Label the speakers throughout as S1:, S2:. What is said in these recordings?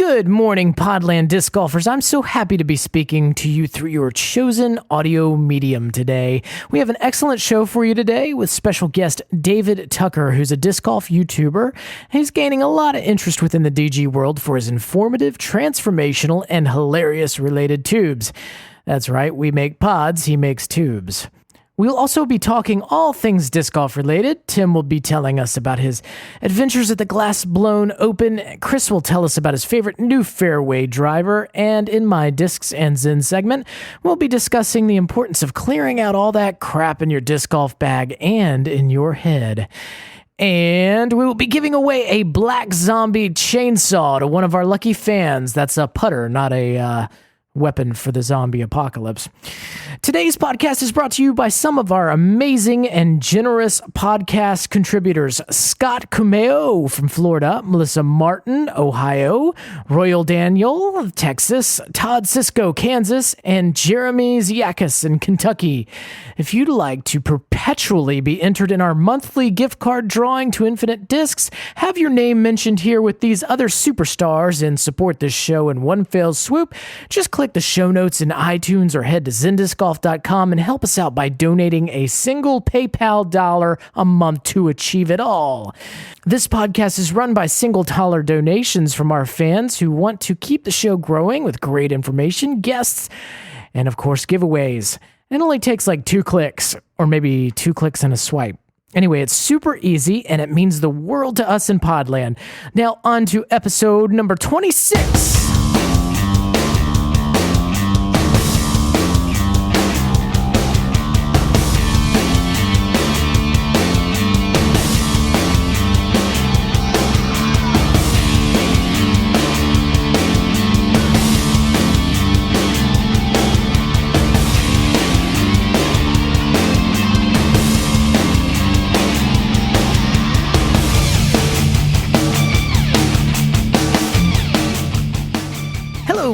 S1: Good morning, Podland disc golfers. I'm so happy to be speaking to you through your chosen audio medium today. We have an excellent show for you today with special guest David Tucker, who's a disc golf YouTuber. He's gaining a lot of interest within the DG world for his informative, transformational, and hilarious related tubes. That's right, we make pods, he makes tubes. We'll also be talking all things disc golf related. Tim will be telling us about his adventures at the Glass Blown Open. Chris will tell us about his favorite new fairway driver. And in my Discs and Zen segment, we'll be discussing the importance of clearing out all that crap in your disc golf bag and in your head. And we will be giving away a Black Zombie chainsaw to one of our lucky fans. That's a putter, not a weapon for the zombie apocalypse. Today's podcast is brought to you by some of our amazing and generous podcast contributors: Scott Cumeo from Florida, Melissa Martin, Ohio, Royal Daniel, Texas, Todd Cisco, Kansas, and Jeremy Ziakis in Kentucky. If you'd like to perpetually be entered in our monthly gift card drawing to Infinite Discs, have your name mentioned here with these other superstars, and support this show in one fell swoop, just click the show notes in iTunes or head to zendiscgolf.com and help us out by donating a single PayPal dollar a month to achieve it all. This podcast is run by single dollar donations from our fans who want to keep the show growing with great information, guests, and of course giveaways. It only takes like 2 clicks, or maybe 2 clicks and a swipe. Anyway, it's super easy, and it means the world to us in Podland. Now on to episode number 26.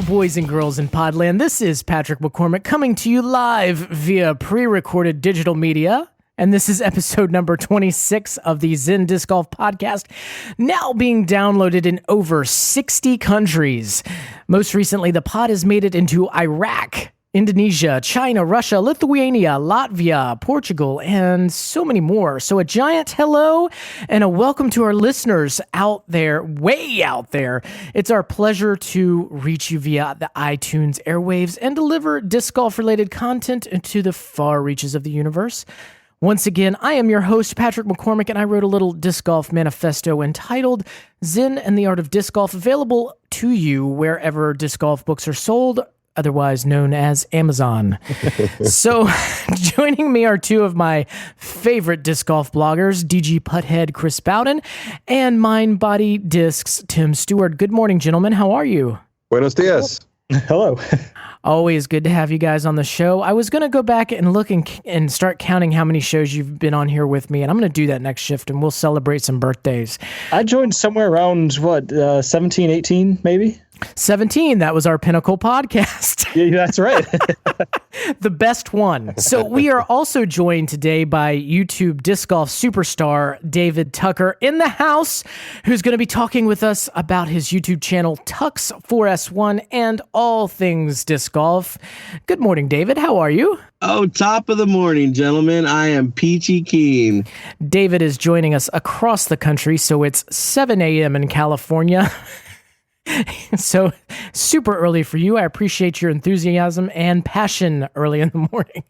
S1: Boys and girls in Podland, this is Patrick McCormick coming to you live via pre-recorded digital media, and this is episode number 26 of the Zen Disc Golf Podcast, now being downloaded in over 60 countries. Most recently, the pod has made it into Iraq, Indonesia, China, Russia, Lithuania, Latvia, Portugal, and so many more. So a giant hello and a welcome to our listeners out there, way out there. It's our pleasure to reach you via the iTunes airwaves and deliver disc golf-related content into the far reaches of the universe. Once again, I am your host, Patrick McCormick, and I wrote a little disc golf manifesto entitled Zen and the Art of Disc Golf, available to you wherever disc golf books are sold, otherwise known as Amazon. So joining me are 2 of my favorite disc golf bloggers, DG Putthead Chris Bowden and Mind Body Discs Tim Stewart. Good morning, gentlemen. How are you?
S2: Buenos dias.
S3: Hello.
S1: Always good to have you guys on the show. I was going to go back and look and start counting how many shows you've been on here with me, and I'm going to do that next shift, and we'll celebrate some birthdays.
S3: I joined somewhere around, 17, 18, maybe?
S1: 17, that was our pinnacle podcast.
S3: Yeah, that's right.
S1: The best one. So we are also joined today by YouTube disc golf superstar David Tucker in the house, who's going to be talking with us about his YouTube channel Tux 4S1 and all things disc golf. Good morning, David. How are you?
S4: Oh, top of the morning, gentlemen. I am peachy keen.
S1: David is joining us across the country, so it's 7 a.m. in California. So super early for you. I appreciate your enthusiasm and passion early in the morning.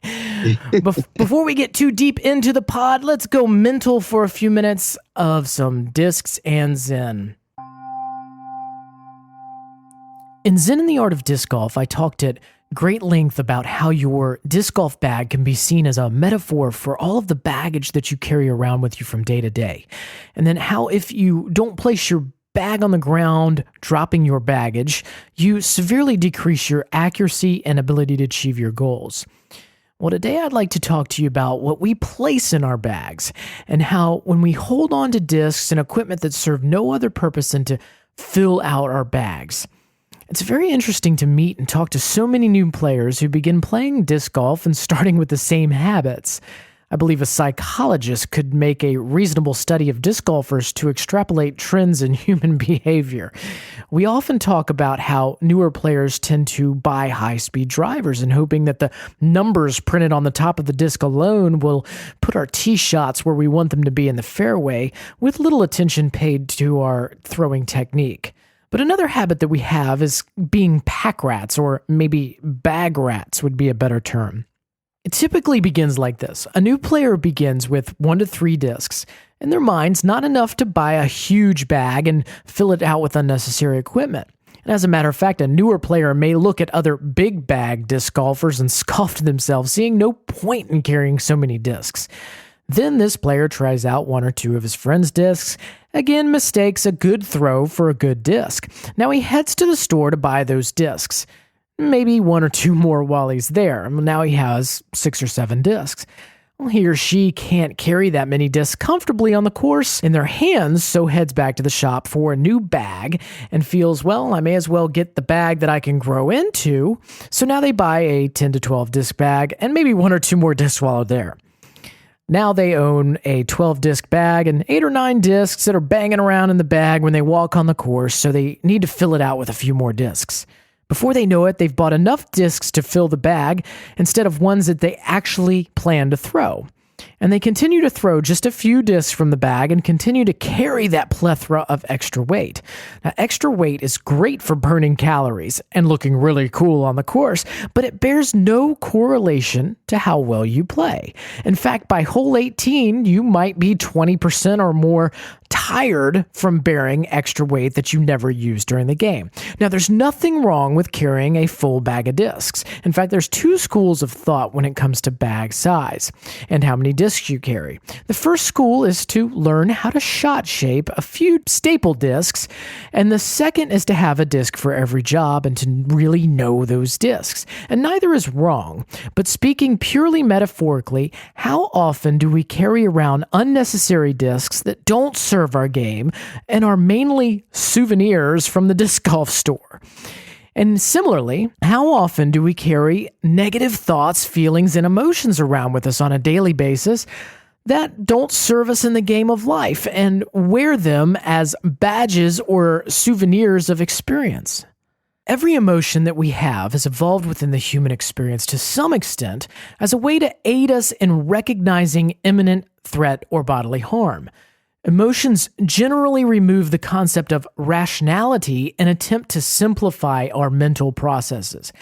S1: Before we get too deep into the pod, let's go mental for a few minutes of some discs and Zen. In Zen and the Art of Disc Golf, I talked at great length about how your disc golf bag can be seen as a metaphor for all of the baggage that you carry around with you from day to day. And then how if you don't place your bag on the ground, dropping your baggage, you severely decrease your accuracy and ability to achieve your goals. Well, today I'd like to talk to you about what we place in our bags and how when we hold on to discs and equipment that serve no other purpose than to fill out our bags. It's very interesting to meet and talk to so many new players who begin playing disc golf and starting with the same habits. I believe a psychologist could make a reasonable study of disc golfers to extrapolate trends in human behavior. We often talk about how newer players tend to buy high-speed drivers and hoping that the numbers printed on the top of the disc alone will put our tee shots where we want them to be in the fairway, with little attention paid to our throwing technique. But another habit that we have is being pack rats, or maybe bag rats would be a better term. It typically begins like this. A new player begins with 1 to 3 discs. In their minds, not enough to buy a huge bag and fill it out with unnecessary equipment. And as a matter of fact, a newer player may look at other big bag disc golfers and scoff to themselves, seeing no point in carrying so many discs. Then this player tries out 1 or 2 of his friend's discs, again mistakes a good throw for a good disc. Now he heads to the store to buy those discs. Maybe 1 or 2 more while he's there. Now he has 6 or 7 discs. Well, he or she can't carry that many discs comfortably on the course in their hands, so heads back to the shop for a new bag and feels, well, I may as well get the bag that I can grow into. So now they buy a 10 to 12 disc bag and maybe 1 or 2 more discs while they're there. Now they own a 12-disc bag and 8 or 9 discs that are banging around in the bag when they walk on the course, so they need to fill it out with a few more discs. Before they know it, they've bought enough discs to fill the bag instead of ones that they actually plan to throw. And they continue to throw just a few discs from the bag and continue to carry that plethora of extra weight. Now, extra weight is great for burning calories and looking really cool on the course, but it bears no correlation to how well you play. In fact, by hole 18, you might be 20% or more tired from bearing extra weight that you never used during the game. Now, there's nothing wrong with carrying a full bag of discs. In fact, there's 2 schools of thought when it comes to bag size and how many discs you carry. The first school is to learn how to shot shape a few staple discs, and the second is to have a disc for every job and to really know those discs. And neither is wrong, but speaking purely metaphorically, how often do we carry around unnecessary discs that don't serve our game and are mainly souvenirs from the disc golf store? And similarly, how often do we carry negative thoughts, feelings, and emotions around with us on a daily basis that don't serve us in the game of life and wear them as badges or souvenirs of experience? Every emotion that we have has evolved within the human experience to some extent as a way to aid us in recognizing imminent threat or bodily harm. Emotions generally remove the concept of rationality and attempt to simplify our mental processes.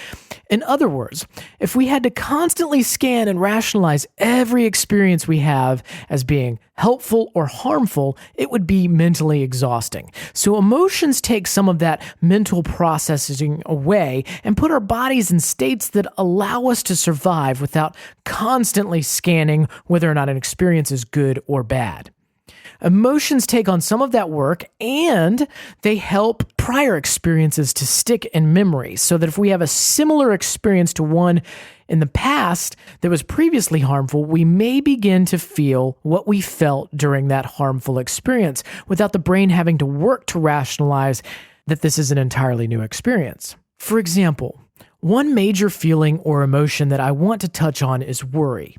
S1: In other words, if we had to constantly scan and rationalize every experience we have as being helpful or harmful, it would be mentally exhausting. So emotions take some of that mental processing away and put our bodies in states that allow us to survive without constantly scanning whether or not an experience is good or bad. Emotions take on some of that work, and they help prior experiences to stick in memory, so that if we have a similar experience to one in the past that was previously harmful, we may begin to feel what we felt during that harmful experience without the brain having to work to rationalize that this is an entirely new experience. For example, one major feeling or emotion that I want to touch on is worry,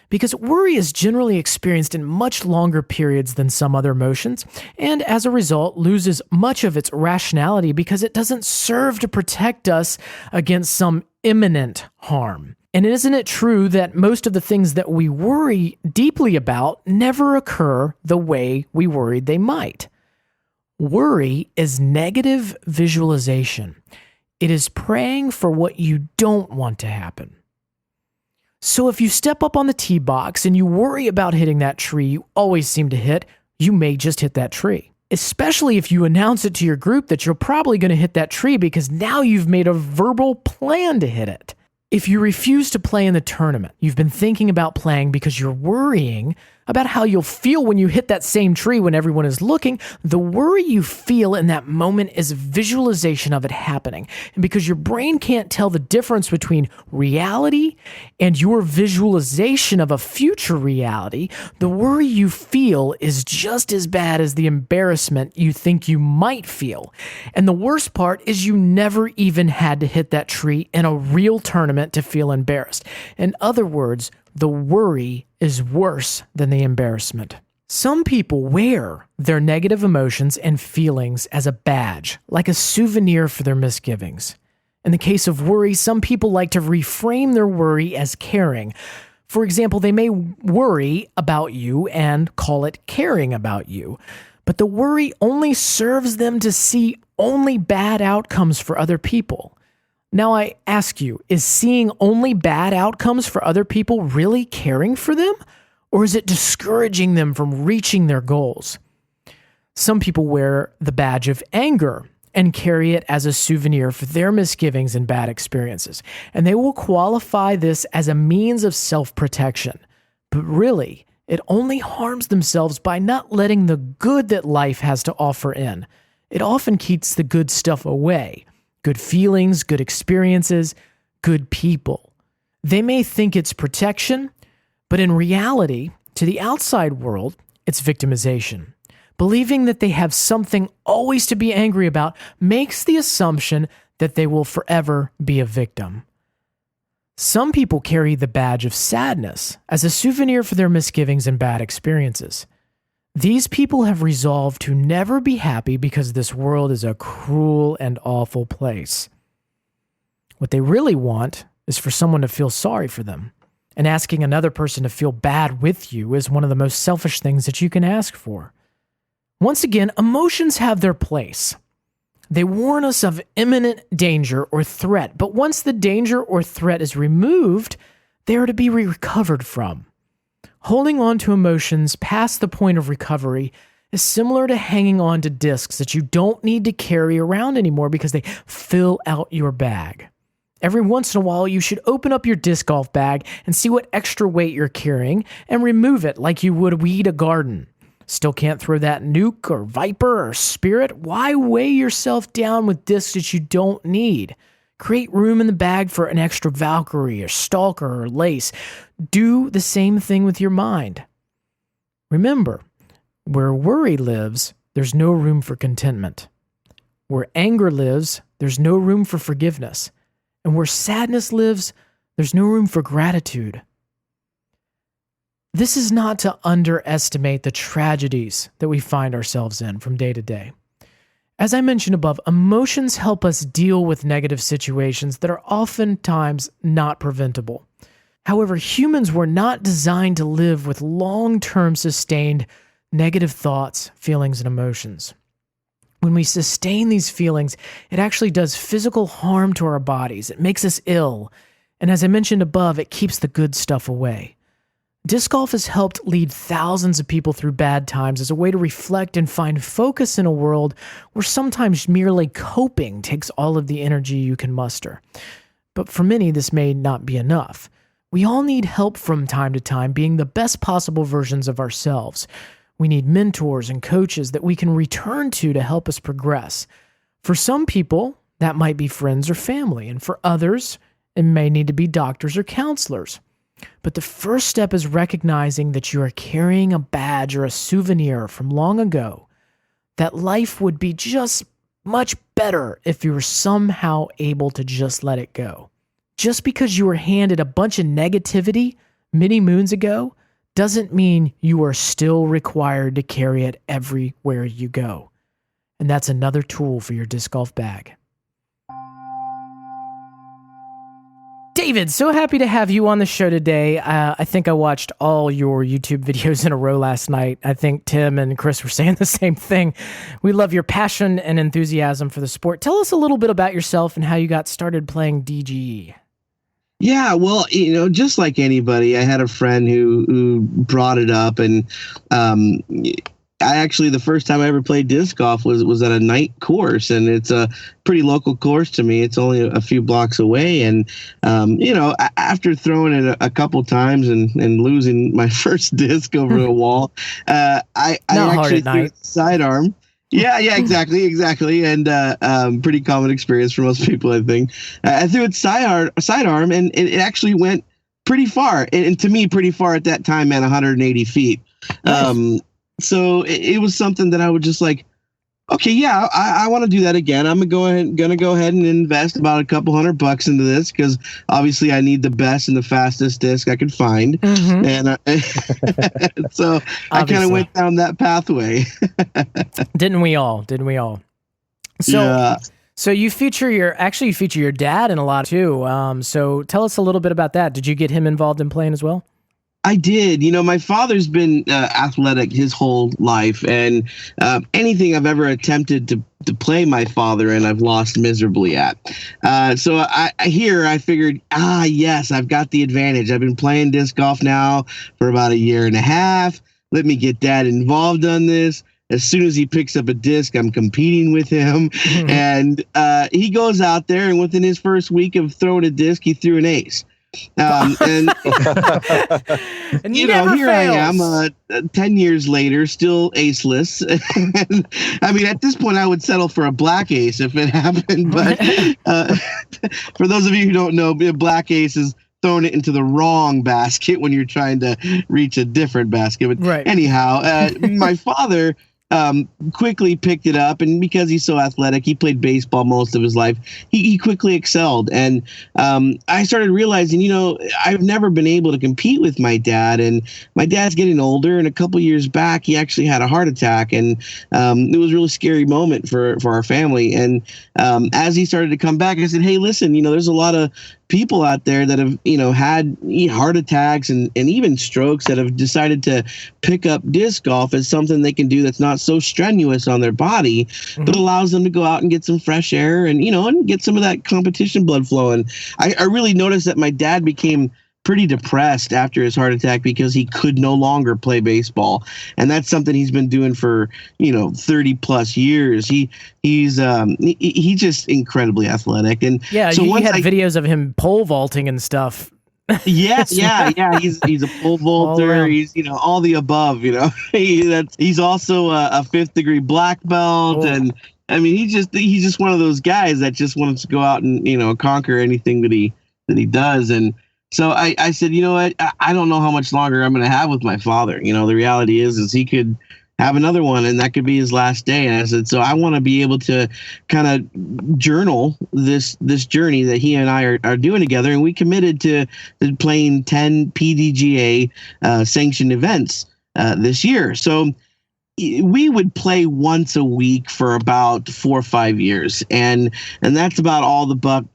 S1: because worry is generally experienced in much longer periods than some other emotions, and as a result loses much of its rationality because it doesn't serve to protect us against some imminent harm. And isn't it true that most of the things that we worry deeply about never occur the way we worried they might? Worry is negative visualization. It is praying for what you don't want to happen. So if you step up on the tee box and you worry about hitting that tree you always seem to hit, you may just hit that tree. Especially if you announce it to your group that you're probably going to hit that tree because now you've made a verbal plan to hit it. If you refuse to play in the tournament, you've been thinking about playing because you're worrying about how you'll feel when you hit that same tree when everyone is looking, the worry you feel in that moment is a visualization of it happening. And because your brain can't tell the difference between reality and your visualization of a future reality, the worry you feel is just as bad as the embarrassment you think you might feel. And the worst part is you never even had to hit that tree in a real tournament to feel embarrassed. In other words, The worry is worse than the embarrassment. Some people wear their negative emotions and feelings as a badge, like a souvenir for their misgivings. In the case of worry, some people like to reframe their worry as caring. For example, they may worry about you and call it caring about you. But the worry only serves them to see only bad outcomes for other people. Now I ask you, is seeing only bad outcomes for other people really caring for them? Or is it discouraging them from reaching their goals? Some people wear the badge of anger and carry it as a souvenir for their misgivings and bad experiences. And they will qualify this as a means of self-protection. But really, it only harms themselves by not letting the good that life has to offer in. It often keeps the good stuff away. Good feelings, good experiences, good people. They may think it's protection, but in reality, to the outside world, it's victimization. Believing that they have something always to be angry about makes the assumption that they will forever be a victim. Some people carry the badge of sadness as a souvenir for their misgivings and bad experiences. These people have resolved to never be happy because this world is a cruel and awful place. What they really want is for someone to feel sorry for them. And asking another person to feel bad with you is one of the most selfish things that you can ask for. Once again, emotions have their place. They warn us of imminent danger or threat, but once the danger or threat is removed, they are to be recovered from. Holding on to emotions past the point of recovery is similar to hanging on to discs that you don't need to carry around anymore because they fill out your bag. Every once in a while, you should open up your disc golf bag and see what extra weight you're carrying and remove it like you would weed a garden. Still can't throw that nuke or viper or spirit? Why weigh yourself down with discs that you don't need? Create room in the bag for an extra Valkyrie or Stalker or Lace. Do the same thing with your mind. Remember, where worry lives, there's no room for contentment. Where anger lives, there's no room for forgiveness. And where sadness lives, there's no room for gratitude. This is not to underestimate the tragedies that we find ourselves in from day to day. As I mentioned above, emotions help us deal with negative situations that are oftentimes not preventable. However, humans were not designed to live with long-term sustained negative thoughts, feelings, and emotions. When we sustain these feelings, it actually does physical harm to our bodies. It makes us ill. And as I mentioned above, it keeps the good stuff away. Disc golf has helped lead thousands of people through bad times as a way to reflect and find focus in a world where sometimes merely coping takes all of the energy you can muster. But for many, this may not be enough. We all need help from time to time being the best possible versions of ourselves. We need mentors and coaches that we can return to help us progress. For some people, that might be friends or family, and for others, it may need to be doctors or counselors. But the first step is recognizing that you are carrying a badge or a souvenir from long ago, that life would be just much better if you were somehow able to just let it go. Just because you were handed a bunch of negativity many moons ago doesn't mean you are still required to carry it everywhere you go. And that's another tool for your disc golf bag. David, so happy to have you on the show today. I think I watched all your YouTube videos in a row last night. I think Tim and Chris were saying the same thing. We love your passion and enthusiasm for the sport. Tell us a little bit about yourself and how you got started playing DGE.
S4: Yeah, well, just like anybody, I had a friend who brought it up, and I actually, the first time I ever played disc golf was at a night course, and it's a pretty local course to me. It's only a few blocks away, and after throwing it a couple times and losing my first disc over a wall, I actually threw it sidearm. Yeah, exactly. And pretty common experience for most people, I think. I threw it sidearm, and it actually went pretty far. And to me, pretty far at that time, man, 180 feet. Nice. So it was something that I would just like, Okay, yeah, I want to do that again. I'm gonna go ahead and invest about a couple $100 into this because obviously I need the best and the fastest disc I could find, and so I kind of went down that pathway.
S1: Didn't we all? So,
S4: yeah.
S1: So you feature your dad in a lot too. So tell us a little bit about that. Did you get him involved in playing as well?
S4: I did. My father's been athletic his whole life, and anything I've ever attempted to play my father in, I've lost miserably at. So I figured, yes, I've got the advantage. I've been playing disc golf now for about a year and a half. Let me get Dad involved on this. As soon as he picks up a disc, I'm competing with him. And he goes out there, and within his first week of throwing a disc, he threw an ace. And
S1: and
S4: here
S1: fails.
S4: I am 10 years later, still aceless. And, I mean, at this point, I would settle for a black ace if it happened. But for those of you who don't know, a black ace is throwing it into the wrong basket when you're trying to reach a different basket. But
S1: right.
S4: Anyhow, my father quickly picked it up, and because he's so athletic, he played baseball most of his life. He quickly excelled, and I started realizing, I've never been able to compete with my dad, and my dad's getting older. And a couple years back, he actually had a heart attack, and it was a really scary moment for our family. And as he started to come back, I said, "Hey, listen, there's a lot of people out there that have, had heart attacks and even strokes that have decided to pick up disc golf as something they can do that's not so strenuous on their body, but allows them to go out and get some fresh air and, and get some of that competition blood flowing." I really noticed that my dad became pretty depressed after his heart attack because he could no longer play baseball. And that's something he's been doing for, 30 plus years. He's just incredibly athletic. And
S1: yeah, so you had videos of him pole vaulting and stuff.
S4: Yeah. He's a pole vaulter. He's all the above. He's also a 5th degree black belt, and I mean he's just one of those guys that just wants to go out and conquer anything that he does. And so I said, you know what, I don't know how much longer I'm going to have with my father. The reality is he could have another one, and that could be his last day. And I said, so I want to be able to kind of journal this journey that he and I are doing together. And we committed to playing 10 PDGA sanctioned events this year. So we would play once a week for about 4 or 5 years. And that's about all the buck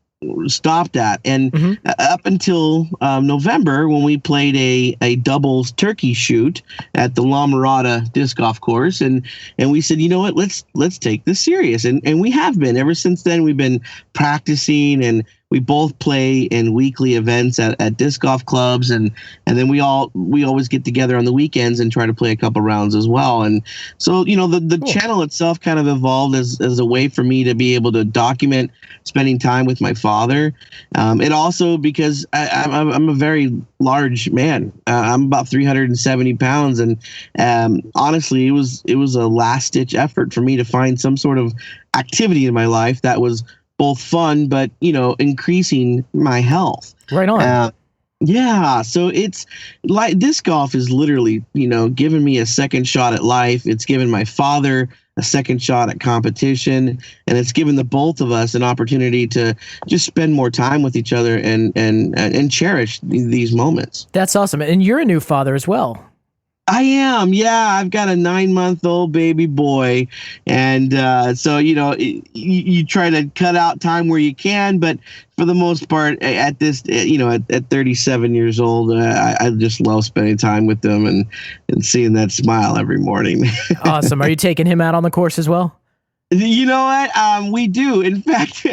S4: stopped at. And up until November, when we played a doubles turkey shoot at the La Mirada disc golf course, and we said, you know what, let's take this serious. And we have been. Ever since then, we've been practicing, and we both play in weekly events at disc golf clubs, and then we always get together on the weekends and try to play a couple rounds as well. And so the cool. Channel itself kind of evolved as a way for me to be able to document spending time with my father. It also, because I'm a very large man. I'm about 370 pounds, and honestly, it was a last ditch effort for me to find some sort of activity in my life that was both fun, but increasing my health.
S1: Right on.
S4: Yeah, so it's like disc golf is literally, giving me a second shot at life. It's given my father a second shot at competition, and it's given the both of us an opportunity to just spend more time with each other and cherish these moments.
S1: That's awesome. And you're a new father as well.
S4: I am. Yeah, I've got a 9-month-old baby boy. And so, you try to cut out time where you can. But for the most part, at this, at 37 years old, I just love spending time with them and seeing that smile every morning.
S1: Awesome. Are you taking him out on the course as well?
S4: You know what? We do. In fact,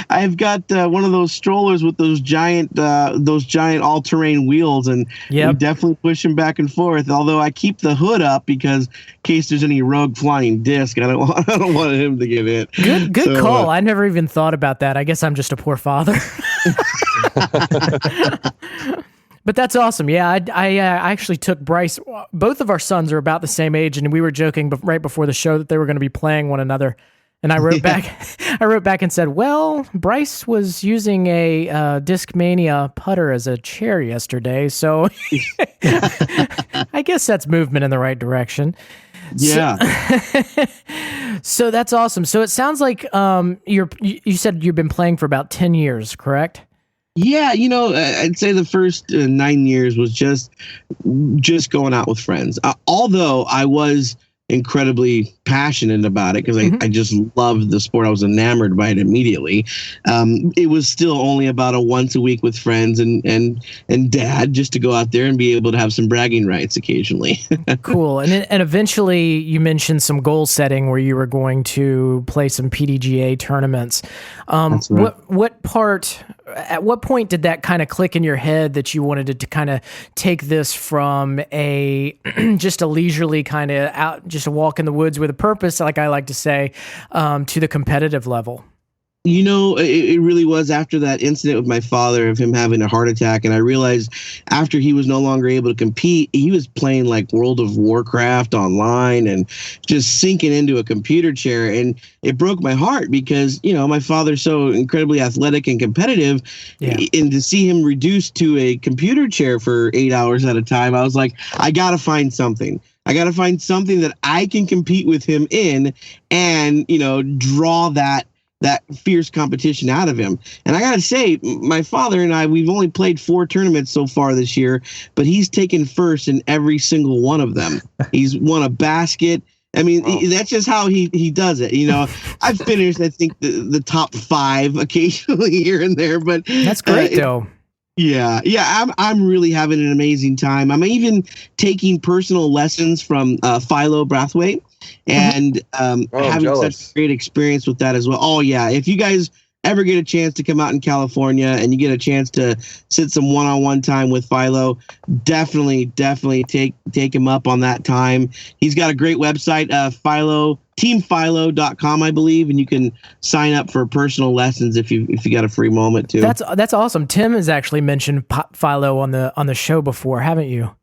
S4: I've got one of those strollers with those giant all-terrain wheels, and we definitely push him back and forth. Although I keep the hood up because in case there's any rogue flying disc, I don't want him to get hit.
S1: Good call. I never even thought about that. I guess I'm just a poor father. But that's awesome. Yeah, I actually took Bryce. Both of our sons are about the same age, and we were joking right before the show that they were going to be playing one another. And I wrote back and said, well, Bryce was using a Discmania putter as a chair yesterday, so I guess that's movement in the right direction.
S4: Yeah.
S1: So that's awesome. So it sounds like you said you've been playing for about 10 years, correct?
S4: Yeah, I'd say the first 9 years was just going out with friends. Although I was incredibly passionate about it because I just loved the sport. I was enamored by it immediately. It was still only about a once a week with friends and dad, just to go out there and be able to have some bragging rights occasionally.
S1: Cool. And eventually you mentioned some goal setting where you were going to play some PDGA tournaments.
S4: That's right.
S1: At what point did that kind of click in your head that you wanted to kind of take this from just a leisurely kind of out, just a walk in the woods with a purpose, like I like to say, to the competitive level?
S4: It really was after that incident with my father of him having a heart attack. And I realized after he was no longer able to compete, he was playing like World of Warcraft online and just sinking into a computer chair. And it broke my heart because, my father's so incredibly athletic and competitive. Yeah. And to see him reduced to a computer chair for 8 hours at a time, I was like, I got to find something. I got to find something that I can compete with him in and, draw that fierce competition out of him. And I got to say, my father and I, we've only played 4 tournaments so far this year, but he's taken first in every single one of them. He's won a basket. I mean, that's just how he does it. I've finished, I think, the top 5 occasionally here and there, but
S1: that's great though.
S4: Yeah. I'm really having an amazing time. I'm even taking personal lessons from Philo Brathwaite. And having such a great experience with that as well. Oh, yeah. If you guys ever get a chance to come out in California and you get a chance to sit some one-on-one time with Philo, definitely take him up on that time. He's got a great website, teamphilo.com, I believe, and you can sign up for personal lessons if you got a free moment too.
S1: That's awesome. Tim has actually mentioned Philo on the show before, haven't you?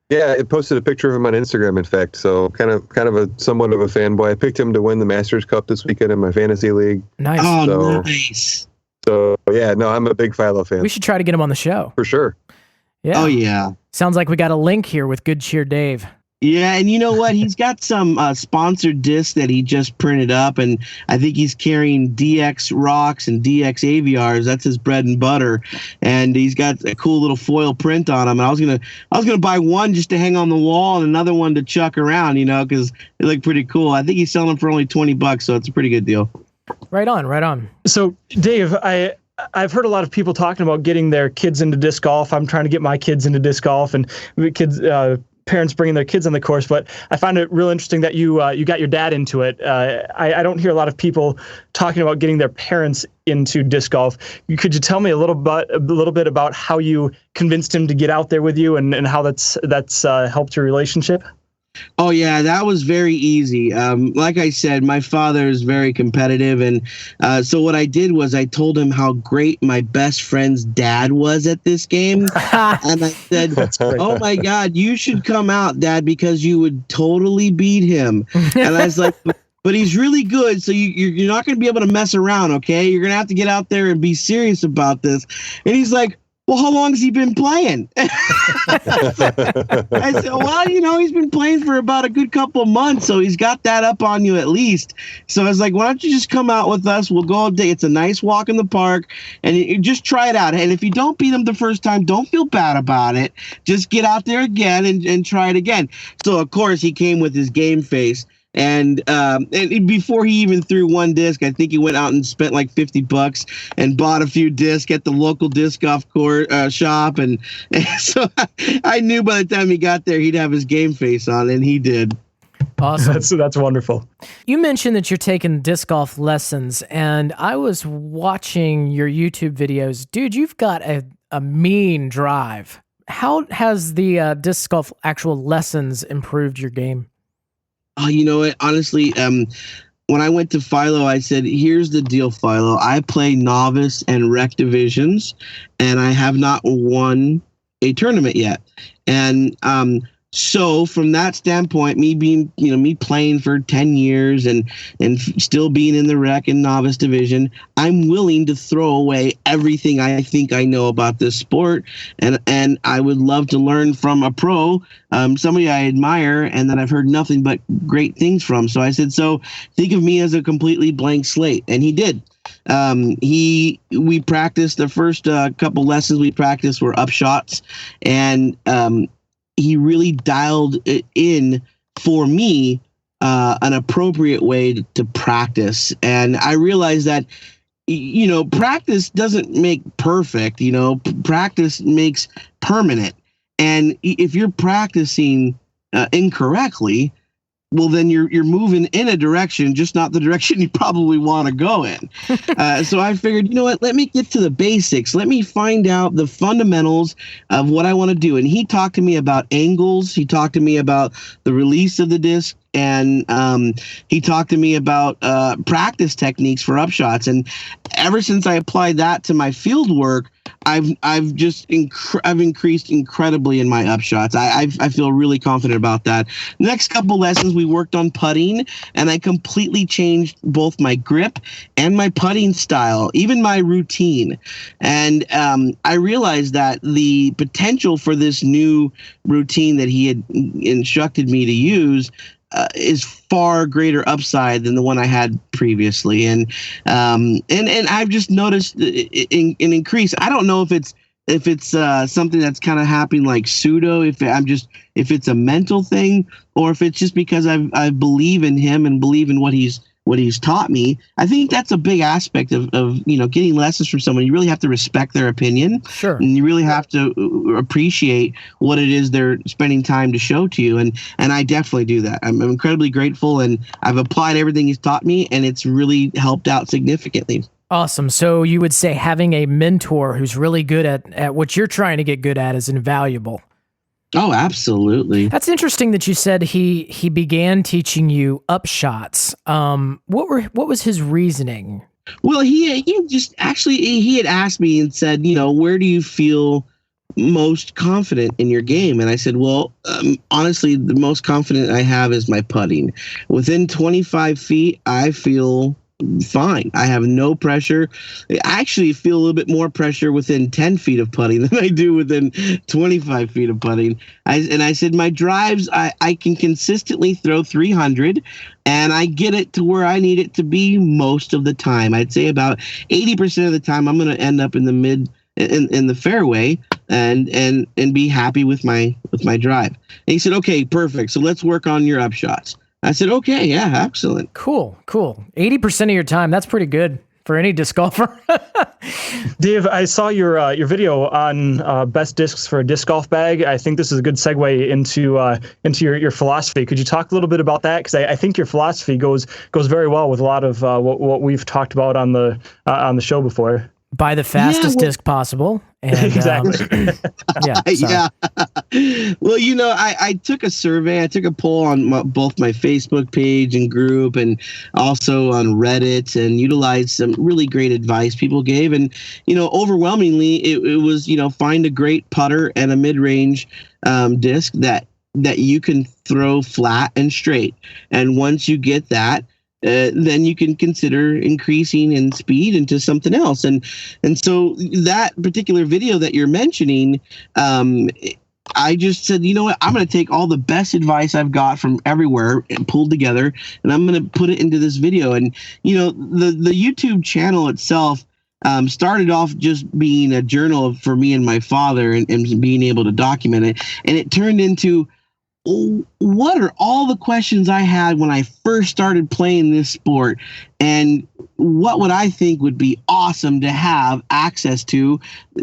S2: Yeah, I posted a picture of him on Instagram, in fact. So kind of a somewhat of a fanboy. I picked him to win the Masters Cup this weekend in my fantasy league.
S1: Nice.
S4: Oh, nice.
S2: So yeah, no, I'm a big Philo fan.
S1: We should try to get him on the show.
S2: For sure.
S1: Yeah.
S4: Oh yeah.
S1: Sounds like we got a link here with Good Cheer Dave.
S4: Yeah, and you know what? He's got some sponsored discs that he just printed up, and I think he's carrying DX Rocks and DX AVRs. That's his bread and butter, and he's got a cool little foil print on them. And I was gonna buy one just to hang on the wall and another one to chuck around, because they look pretty cool. I think he's selling them for only $20, so it's a pretty good deal.
S1: Right on.
S3: So, Dave, I've heard a lot of people talking about getting their kids into disc golf. I'm trying to get my kids into disc golf, and parents bringing their kids on the course, but I find it real interesting that you got your dad into it. I don't hear a lot of people talking about getting their parents into disc golf. Could you tell me a little bit about how you convinced him to get out there with you and how that's helped your relationship?
S4: Oh, yeah, that was very easy. Like I said, my father is very competitive. And so what I did was I told him how great my best friend's dad was at this game. And I said, oh, my God, you should come out, Dad, because you would totally beat him. And I was like, but he's really good. So you're not going to be able to mess around. OK, you're going to have to get out there and be serious about this. And he's like, well, how long has he been playing? I said, well, he's been playing for about a good couple of months, so he's got that up on you at least. So I was like, why don't you just come out with us? We'll go all day. It's a nice walk in the park, and you just try it out. And if you don't beat him the first time, don't feel bad about it. Just get out there again and try it again. So, of course, he came with his game face. And before he even threw one disc, I think he went out and spent like $50 and bought a few discs at the local disc golf course shop. And so I knew by the time he got there, he'd have his game face on, and he did.
S1: Awesome.
S3: That's wonderful.
S1: You mentioned that you're taking disc golf lessons, and I was watching your YouTube videos. Dude, you've got a mean drive. How has the disc golf actual lessons improved your game?
S4: Oh, you know what? Honestly, when I went to Philo, I said, here's the deal, Philo. I play novice and rec divisions, and I have not won a tournament yet. And So from that standpoint, me playing for 10 years and still being in the rec and novice division, I'm willing to throw away everything I think I know about this sport. And I would love to learn from a pro, somebody I admire and that I've heard nothing but great things from. So I said, so think of me as a completely blank slate. And he did. We practiced the first couple lessons we practiced were up shots, and he really dialed it in for me, an appropriate way to practice. And I realized that, practice doesn't make perfect, practice makes permanent. And if you're practicing incorrectly, well, then you're moving in a direction, just not the direction you probably want to go in. So I figured, you know what, let me get to the basics. Let me find out the fundamentals of what I want to do. And he talked to me about angles. He talked to me about the release of the disc. And he talked to me about practice techniques for upshots. And ever since I applied that to my field work, I've increased incredibly in my upshots. I feel really confident about that. Next couple lessons, we worked on putting, and I completely changed both my grip and my putting style, even my routine. And I realized that the potential for this new routine that he had instructed me to use is far greater upside than the one I had previously, and I've just noticed an increase. I don't know if it's something that's kind of happening like pseudo, if it's a mental thing, or if it's just because I believe in him and believe in what he's taught me. I think that's a big aspect of getting lessons from someone. You really have to respect their opinion.
S1: Sure.
S4: And you really have to appreciate what it is they're spending time to show to you. And I definitely do that. I'm incredibly grateful, and I've applied everything he's taught me, and it's really helped out significantly.
S1: Awesome. So you would say having a mentor who's really good at what you're trying to get good at is invaluable.
S4: Oh, absolutely.
S1: That's interesting that you said he began teaching you upshots. What was his reasoning?
S4: Well, he had asked me and said, where do you feel most confident in your game? And I said, well, honestly, the most confident I have is my putting. Within 25 feet, I feel fine. I have no pressure. I actually feel a little bit more pressure within 10 feet of putting than I do within 25 feet of putting. I said, my drives, I can consistently throw 300, and I get it to where I need it to be most of the time. I'd say about 80% of the time I'm going to end up in the mid, in the fairway, and be happy with my drive. And he said, okay, perfect. So let's work on your upshots. I said, okay, yeah, excellent.
S1: Cool. 80% of your time, that's pretty good for any disc golfer.
S3: Dave, I saw your video on best discs for a disc golf bag. I think this is a good segue into your philosophy. Could you talk a little bit about that? Because I think your philosophy goes very well with a lot of what we've talked about on the show before.
S1: Buy the fastest disc possible. And,
S3: exactly.
S4: Yeah. Well, I took a survey. I took a poll on both my Facebook page and group, and also on Reddit, and utilized some really great advice people gave. And, overwhelmingly, it was, find a great putter and a mid-range disc that you can throw flat and straight. And once you get that, then you can consider increasing in speed into something else. And so that particular video that you're mentioning, I just said, you know what, I'm going to take all the best advice I've got from everywhere and pulled together, and I'm going to put it into this video. And, the YouTube channel itself started off just being a journal for me and my father, and being able to document it. And it turned into, what are all the questions I had when I first started playing this sport, and what would I think would be awesome to have access to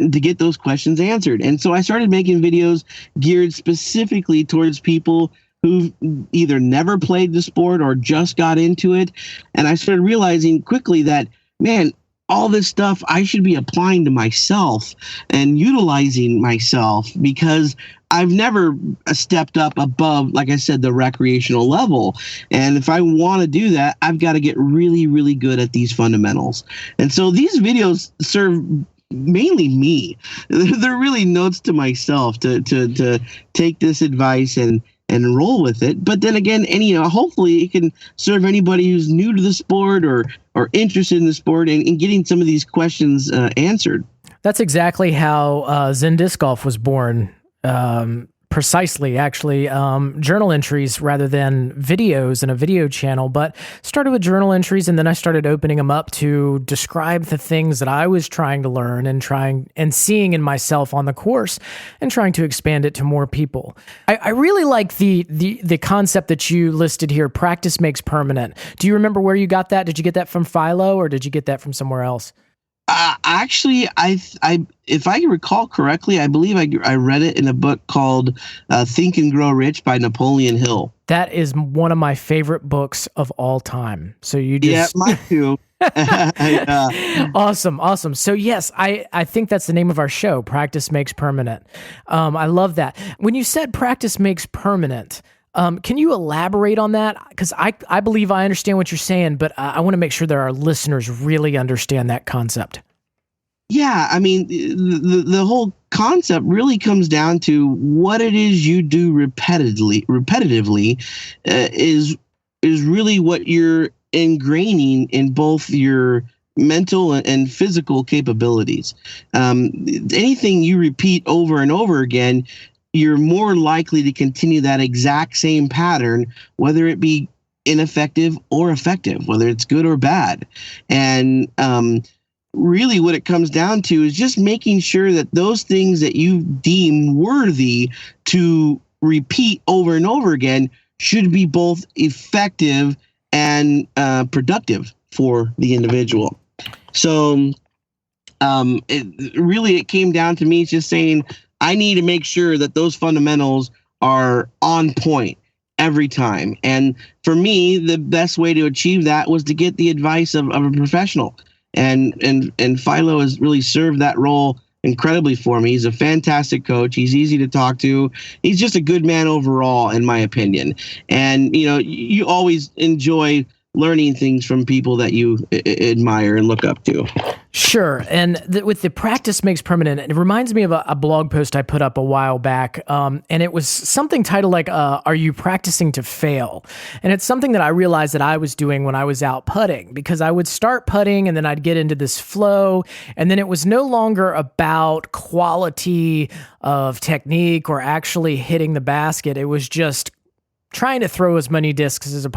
S4: get those questions answered? And so I started making videos geared specifically towards people who've either never played the sport or just got into it. And I started realizing quickly that, man, all this stuff I should be applying to myself and utilizing myself, because I've never stepped up above, like I said, the recreational level. And if I want to do that, I've got to get really, really good at these fundamentals. And so these videos serve mainly me. They're really notes to myself to take this advice and roll with it. But then again, hopefully it can serve anybody who's new to the sport or interested in the sport and getting some of these questions answered.
S1: That's exactly how Zen Disc Golf was born. Precisely, actually, journal entries rather than videos in a video channel, but started with journal entries, and then I started opening them up to describe the things that I was trying to learn and seeing in myself on the course, and trying to expand it to more people. I really like the concept that you listed here. Practice makes permanent. Do you remember where you got that? Did you get that from Philo, or did you get that from somewhere else?
S4: Actually, if I recall correctly, I believe I read it in a book called Think and Grow Rich by Napoleon Hill.
S1: That is one of my favorite books of all time. So you just...
S4: Yeah, mine too.
S1: Awesome. So yes, I think that's the name of our show, Practice Makes Permanent. I love that. When you said practice makes permanent, can you elaborate on that? Because I believe I understand what you're saying, but I want to make sure that our listeners really understand that concept.
S4: Yeah, I mean, the whole concept really comes down to what it is you do repetitively is really what you're ingraining in both your mental and physical capabilities. Anything you repeat over and over again, you're more likely to continue that exact same pattern, whether it be ineffective or effective, whether it's good or bad. And really what it comes down to is just making sure that those things that you deem worthy to repeat over and over again should be both effective and productive for the individual. So it came down to me just saying, I need to make sure that those fundamentals are on point every time. And for me, the best way to achieve that was to get the advice of a professional. And Philo has really served that role incredibly for me. He's a fantastic coach. He's easy to talk to. He's just a good man overall, in my opinion. And, you always enjoy learning things from people that you admire and look up to.
S1: Sure. And with the practice makes permanent, it reminds me of a blog post I put up a while back. And it was something titled like, are you practicing to fail? And it's something that I realized that I was doing when I was out putting, because I would start putting and then I'd get into this flow. And then it was no longer about quality of technique or actually hitting the basket. It was just trying to throw as many discs as I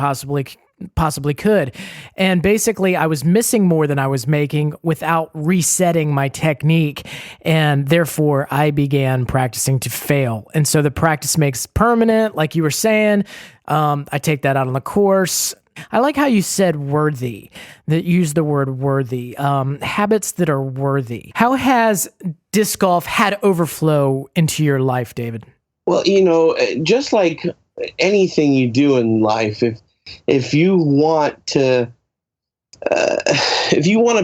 S1: possibly could. And basically I was missing more than I was making without resetting my technique. And therefore I began practicing to fail. And so the practice makes permanent, like you were saying. I take that out on the course. I like how you said worthy, that use the word worthy, habits that are worthy. How has disc golf had overflow into your life, David?
S5: Well, just like anything you do in life, if you want to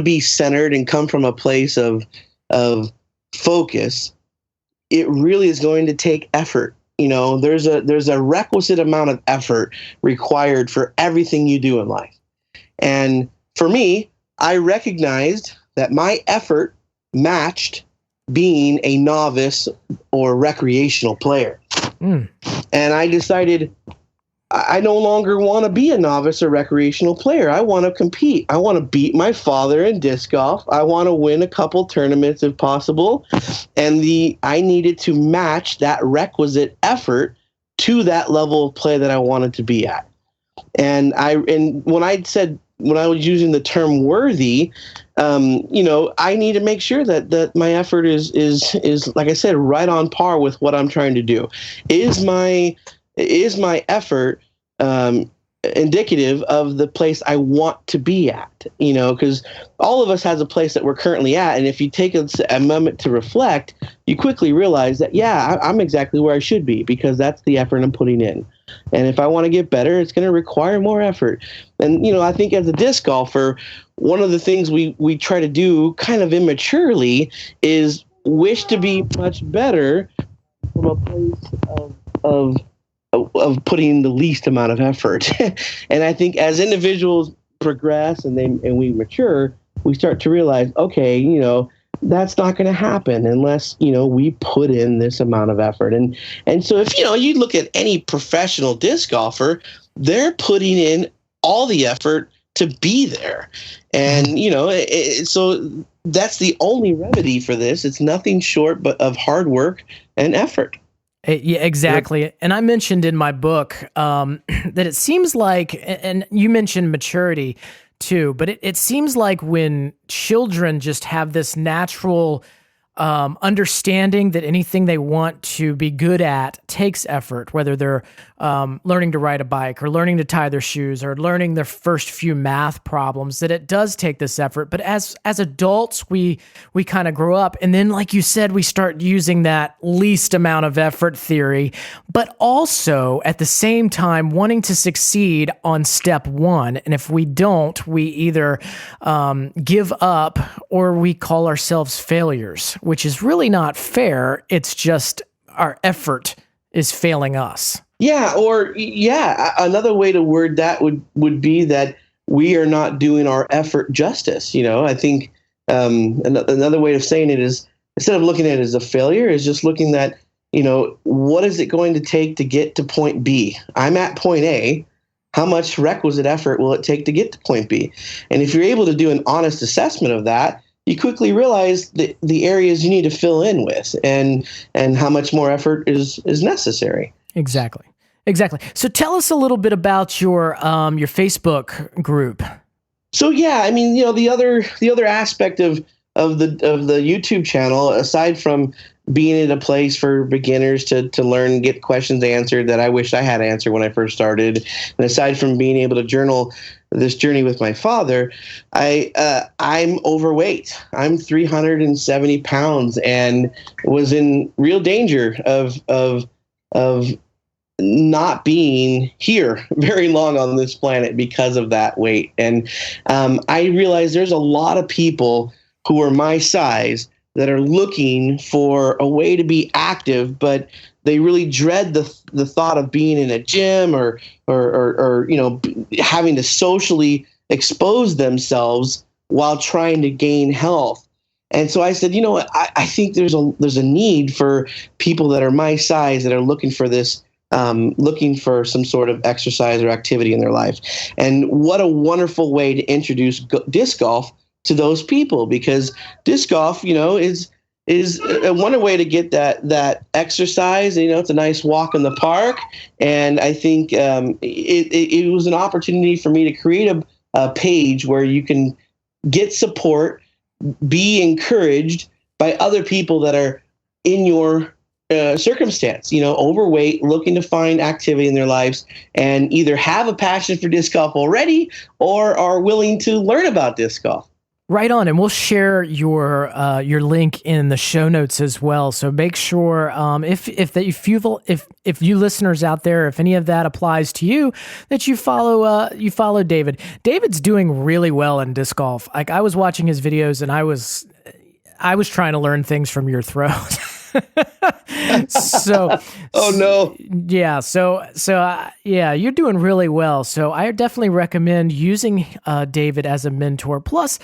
S5: be centered and come from a place of focus, it really is going to take effort. There's a requisite amount of effort required for everything you do in life. And for me, I recognized that my effort matched being a novice or recreational player. And I decided I no longer want to be a novice or recreational player. I want to compete. I want to beat my father in disc golf. I want to win a couple tournaments if possible. And I needed to match that requisite effort to that level of play that I wanted to be at. And when I was using the term worthy, I need to make sure that my effort is like I said, right on par with what I'm trying to do. Is my effort indicative of the place I want to be at? Because all of us has a place that we're currently at, and if you take a moment to reflect, you quickly realize that I'm exactly where I should be, because that's the effort I'm putting in. And if I want to get better, it's going to require more effort. And I think as a disc golfer, one of the things we try to do kind of immaturely is wish to be much better from a place of putting the least amount of effort. And I think as individuals progress and we mature, we start to realize, okay, that's not going to happen unless, we put in this amount of effort. And so if, you look at any professional disc golfer, they're putting in all the effort to be there. And, so that's the only remedy for this. It's nothing short but of hard work and effort.
S1: Yeah, exactly. And I mentioned in my book that it seems like, and you mentioned maturity too, but it seems like when children just have this natural understanding that anything they want to be good at takes effort, whether they're learning to ride a bike or learning to tie their shoes or learning their first few math problems, that it does take this effort. But as adults, we kind of grow up. And then, like you said, we start using that least amount of effort theory, but also at the same time wanting to succeed on step one. And if we don't, we either give up or we call ourselves failures, which is really not fair. It's just our effort is failing us.
S5: Yeah, another way to word that would be that we are not doing our effort justice. I think another way of saying it is, instead of looking at it as a failure, is just looking at, what is it going to take to get to point B? I'm at point A. How much requisite effort will it take to get to point B? And if you're able to do an honest assessment of that, you quickly realize the areas you need to fill in with and how much more effort is necessary.
S1: Exactly. So tell us a little bit about your Facebook group.
S5: So yeah, the other aspect of the YouTube channel, aside from being at a place for beginners to learn, get questions answered that I wish I had answered when I first started, and aside from being able to journal this journey with my father, I'm overweight. I'm 370 pounds and was in real danger of not being here very long on this planet because of that weight. And I realized there's a lot of people who are my size that are looking for a way to be active, but they really dread the thought of being in a gym or having to socially expose themselves while trying to gain health. And so I said, I think there's a need for people that are my size that are looking for this, looking for some sort of exercise or activity in their life. And what a wonderful way to introduce disc golf to those people, because disc golf, is a wonderful way to get that exercise. It's a nice walk in the park, and I think it was an opportunity for me to create a page where you can get support, be encouraged by other people that are in your circumstance, overweight, looking to find activity in their lives, and either have a passion for disc golf already or are willing to learn about disc golf.
S1: Right on, and we'll share your link in the show notes as well. So make sure if you listeners out there, if any of that applies to you, that you follow David. David's doing really well in disc golf. Like, I was watching his videos and I was trying to learn things from your throws. So,
S5: oh no.
S1: Yeah. So, you're doing really well. So I definitely recommend using David as a mentor. Plus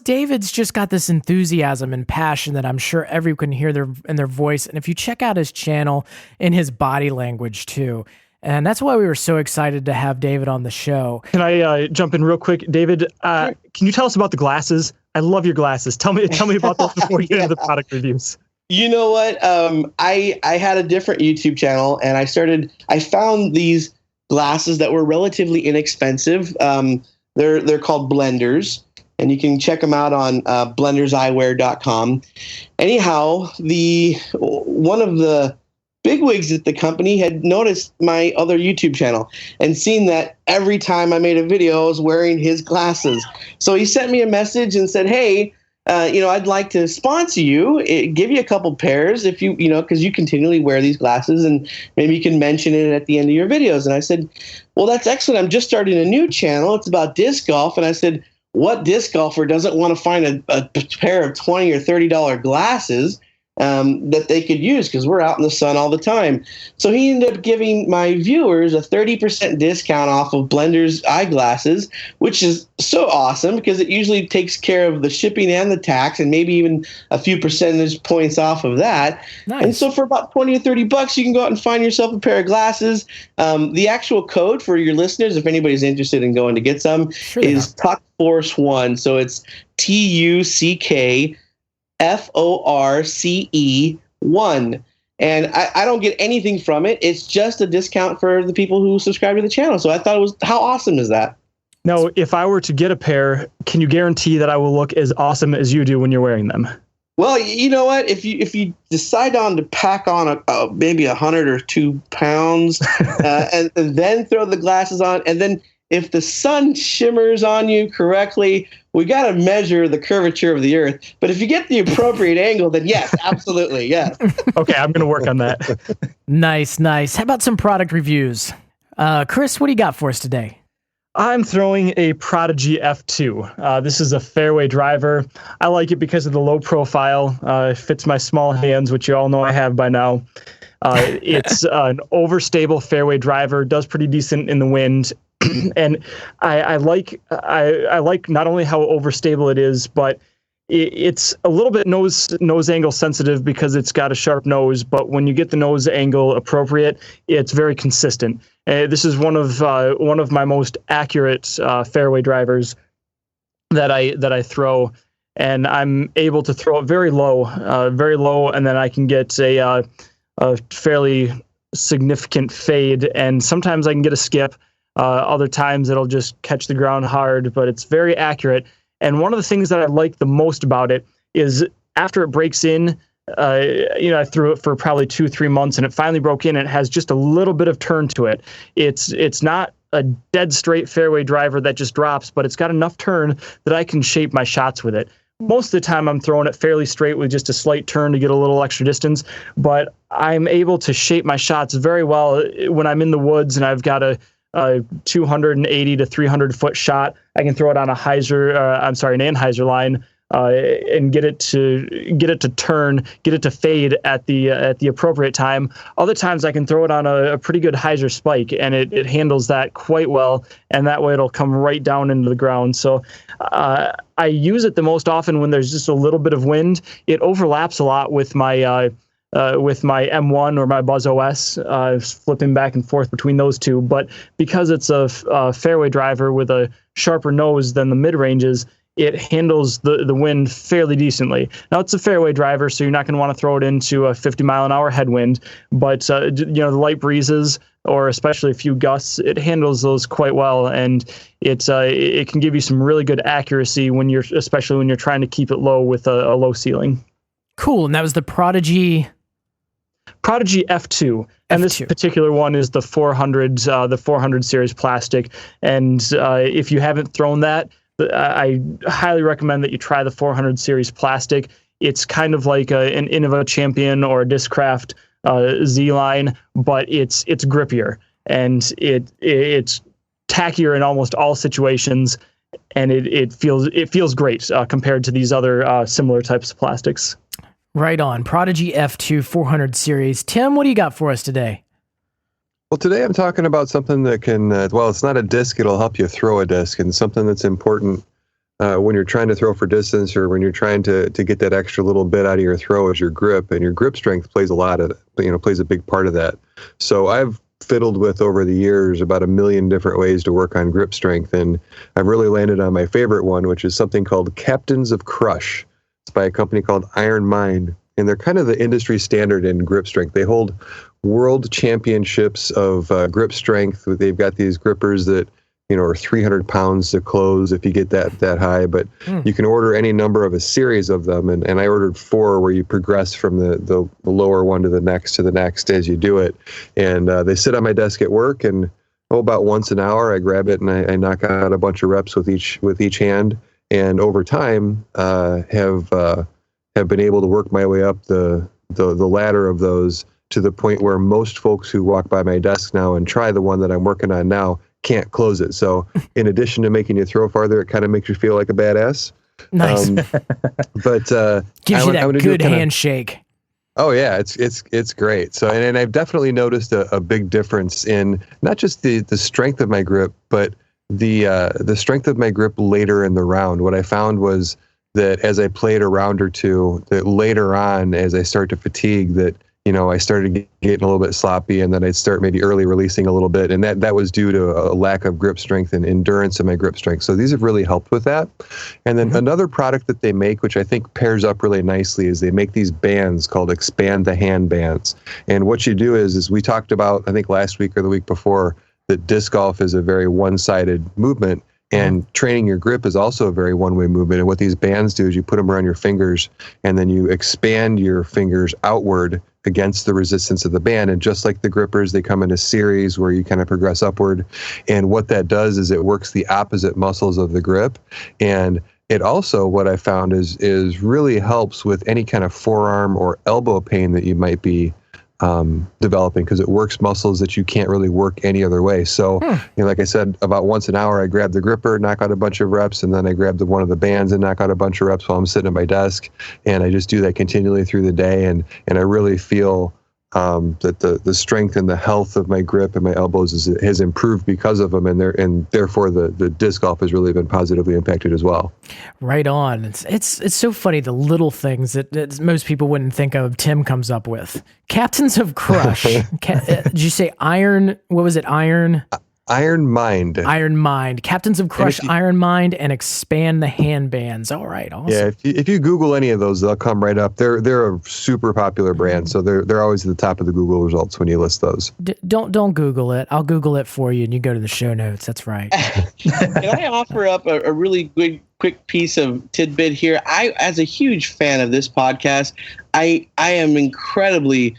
S1: David's just got this enthusiasm and passion that I'm sure everyone can hear in their voice. And if you check out his channel and his body language too. And that's why we were so excited to have David on the show. Can
S3: I jump in real quick? David, can you tell us about the glasses? I love your glasses. Tell me about those before you get into the product reviews.
S5: You know what? I had a different YouTube channel, and I found these glasses that were relatively inexpensive. They're called blenders, and you can check them out on blenderseyewear.com. Anyhow, one of the bigwigs at the company had noticed my other YouTube channel and seen that every time I made a video, I was wearing his glasses. So he sent me a message and said, "Hey, I'd like to sponsor you, give you a couple pairs if because you continually wear these glasses, and maybe you can mention it at the end of your videos." And I said, "Well, that's excellent. I'm just starting a new channel. It's about disc golf." And I said, "What disc golfer doesn't want to find a pair of $20 or $30 glasses?" that they could use because we're out in the sun all the time. So he ended up giving my viewers a 30% discount off of Blender's eyeglasses, which is so awesome because it usually takes care of the shipping and the tax and maybe even a few percentage points off of that.
S1: Nice.
S5: And so for about 20 or 30 bucks, you can go out and find yourself a pair of glasses. The actual code for your listeners, if anybody's interested in going to get some, is Tuck Force 1. So it's TUCKFORCE1. And I don't get anything from it. It's just a discount for the people who subscribe to the channel. So I thought it was, how awesome is that?
S3: Now, if I were to get a pair, can you guarantee that I will look as awesome as you do when you're wearing them?
S5: Well, you know what? If you decide on to pack on maybe 100 or 2 pounds, and then throw the glasses on, and then if the sun shimmers on you correctly, we got to measure the curvature of the Earth. But if you get the appropriate angle, then yes, absolutely, yes.
S3: Okay, I'm going to work on that.
S1: Nice. How about some product reviews? Chris, what do you got for us today?
S3: I'm throwing a Prodigy F2. This is a fairway driver. I like it because of the low profile. It fits my small hands, which you all know I have by now. It's an overstable fairway driver, does pretty decent in the wind. And I like not only how overstable it is, but it's a little bit nose angle sensitive because it's got a sharp nose. But when you get the nose angle appropriate, it's very consistent. This is one of my most accurate fairway drivers that I throw, and I'm able to throw it very low, and then I can get a fairly significant fade, and sometimes I can get a skip. Other times it'll just catch the ground hard, but it's very accurate. And one of the things that I like the most about it is after it breaks in, I threw it for probably 2-3 months and it finally broke in and it has just a little bit of turn to it. It's not a dead straight fairway driver that just drops, but it's got enough turn that I can shape my shots with it. Most of the time I'm throwing it fairly straight with just a slight turn to get a little extra distance, but I'm able to shape my shots very well when I'm in the woods and I've got a 280 to 300 foot shot. I can throw it on an anhyzer line and get it to turn, get it to fade at the appropriate time. Other times I can throw it on a pretty good hyzer spike, and it handles that quite well, and that way it'll come right down into the ground. So I use it the most often when there's just a little bit of wind. It overlaps a lot with my M1 or my Buzz OS, flipping back and forth between those two. But because it's a fairway driver with a sharper nose than the mid-ranges, it handles the wind fairly decently. Now, it's a fairway driver, so you're not going to want to throw it into a 50-mile-an-hour headwind. But, the light breezes, or especially a few gusts, it handles those quite well. And it can give you some really good accuracy especially when you're trying to keep it low with a low ceiling. Cool.
S1: And that was the Prodigy
S3: F2, and this particular one is the 400 series plastic. And if you haven't thrown that, I highly recommend that you try the 400 series plastic. It's kind of like an Innova Champion or a Discraft Z line, but it's grippier and it's tackier in almost all situations, and it feels great compared to these other similar types of plastics.
S1: Right on. Prodigy F2 400 series. Tim, what do you got for us today?
S2: Well, today I'm talking about something that can, it's not a disc, it'll help you throw a disc, and something that's important when you're trying to throw for distance or when you're trying to get that extra little bit out of your throw is your grip, and your grip strength plays a big part of that. So I've fiddled with over the years about 1 million different ways to work on grip strength, and I've really landed on my favorite one, which is something called Captains of Crush. It's by a company called Iron Mind, and they're kind of the industry standard in grip strength. They hold world championships of grip strength. They've got these grippers that are 300 pounds to close if you get that high, but you can order any number of a series of them, and I ordered 4 where you progress from the lower one to the next as you do it. And they sit on my desk at work, and about once an hour I grab it and I knock out a bunch of reps with each hand. And over time, have been able to work my way up the ladder of those to the point where most folks who walk by my desk now and try the one that I'm working on now can't close it. So in addition to making you throw farther, it kind of makes you feel like a badass.
S1: Nice.
S2: But
S1: gives you that good handshake.
S2: Oh yeah, it's great. So and I've definitely noticed a big difference in not just the strength of my grip, but the strength of my grip later in the round. What I found was that as I played a round or two, that later on, as I start to fatigue, that I started getting a little bit sloppy, and then I'd start maybe early releasing a little bit, and that was due to a lack of grip strength and endurance in my grip strength. So these have really helped with that. And then another product that they make, which I think pairs up really nicely, is they make these bands called Expand the Hand bands. And what you do is we talked about, I think last week or the week before, that disc golf is a very one-sided movement. And training your grip is also a very one-way movement. And what these bands do is you put them around your fingers, and then you expand your fingers outward against the resistance of the band. And just like the grippers, they come in a series where you kind of progress upward. And what that does is it works the opposite muscles of the grip. And it also, what I found is really helps with any kind of forearm or elbow pain that you might be developing, because it works muscles that you can't really work any other way. So, like I said, about once an hour, I grab the gripper, knock out a bunch of reps, and then I grab one of the bands and knock out a bunch of reps while I'm sitting at my desk. And I just do that continually through the day. And I really feel that the strength and the health of my grip and my elbows has improved because of them, and therefore the disc golf has really been positively impacted as well.
S1: Right on. It's so funny, the little things that most people wouldn't think of. Tim comes up with Captains of Crush. Did you say Iron? What was it? Iron
S2: Mind.
S1: Iron Mind. Captains of Crush, Iron Mind, and Expand the Hand bands. All right, awesome.
S2: Yeah, if you Google any of those, they'll come right up. They're a super popular brand, so they're always at the top of the Google results when you list those.
S1: Don't Google it. I'll Google it for you, and you go to the show notes. That's right.
S5: Can I offer up a really good quick piece of tidbit here? As a huge fan of this podcast, I am incredibly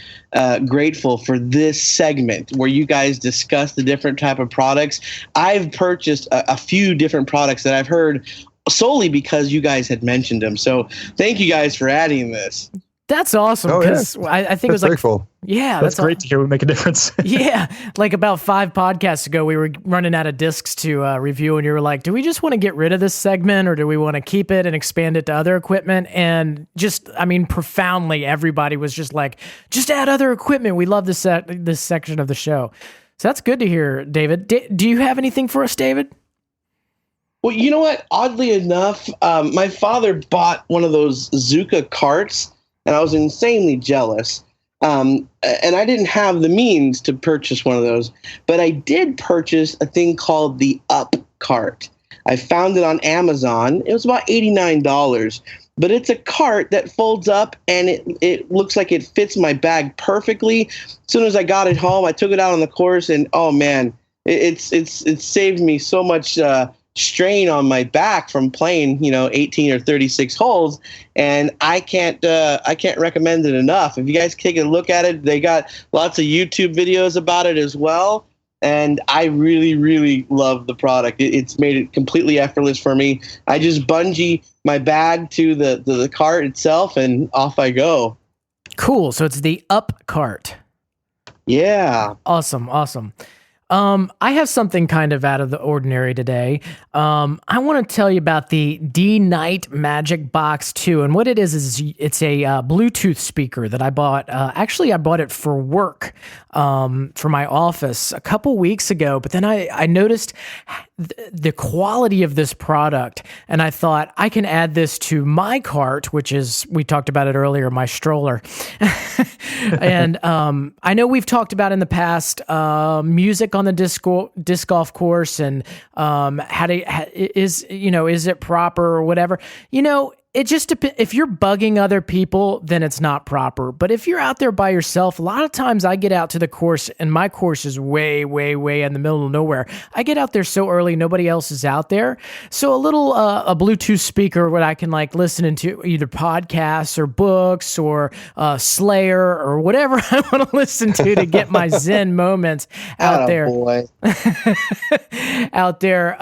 S5: grateful for this segment where you guys discuss the different type of products. I've purchased a few different products that I've heard solely because you guys had mentioned them. So thank you guys for adding this.
S1: That's awesome, because I think it was like,
S2: grateful.
S1: Yeah,
S3: that's great to hear. We make a difference.
S1: Yeah, like about 5 podcasts ago, we were running out of discs to review, and you were like, "Do we just want to get rid of this segment, or do we want to keep it and expand it to other equipment?" And profoundly, everybody was just like, "Just add other equipment. We love this section of the show." So that's good to hear, David. Do you have anything for us, David?
S5: Well, you know what? Oddly enough, my father bought one of those Zuka carts, and I was insanely jealous. And I didn't have the means to purchase one of those, but I did purchase a thing called the Up cart. I found it on Amazon. It was about $89, but it's a cart that folds up, and it looks like it fits my bag perfectly. As soon as I got it home, I took it out on the course, and oh man, it's saved me so much strain on my back from playing 18 or 36 holes, and I can't recommend it enough. If you guys take a look at it, they got lots of YouTube videos about it as well, and I really, really love the product. It's made it completely effortless for me. I just bungee my bag to the cart itself, and off I go.
S1: Cool. So it's the Up cart.
S5: Yeah.
S1: Awesome. I have something kind of out of the ordinary today. I want to tell you about the D-Night Magic Box 2. And what it is it's a Bluetooth speaker that I bought. Actually, I bought it for work, for my office a couple weeks ago. But then I noticed the quality of this product, and I thought I can add this to my cart, which is, we talked about it earlier, my stroller. And I know we've talked about in the past music on the disc golf course, and is it proper or whatever. It just depends. If you're bugging other people, then it's not proper. But if you're out there by yourself, a lot of times I get out to the course, and my course is way, way, way in the middle of nowhere. I get out there so early, nobody else is out there. So a Bluetooth speaker, what I can listen into either podcasts or books or Slayer or whatever I want to listen to get my Zen moments out there.
S5: Boy.
S1: Out there,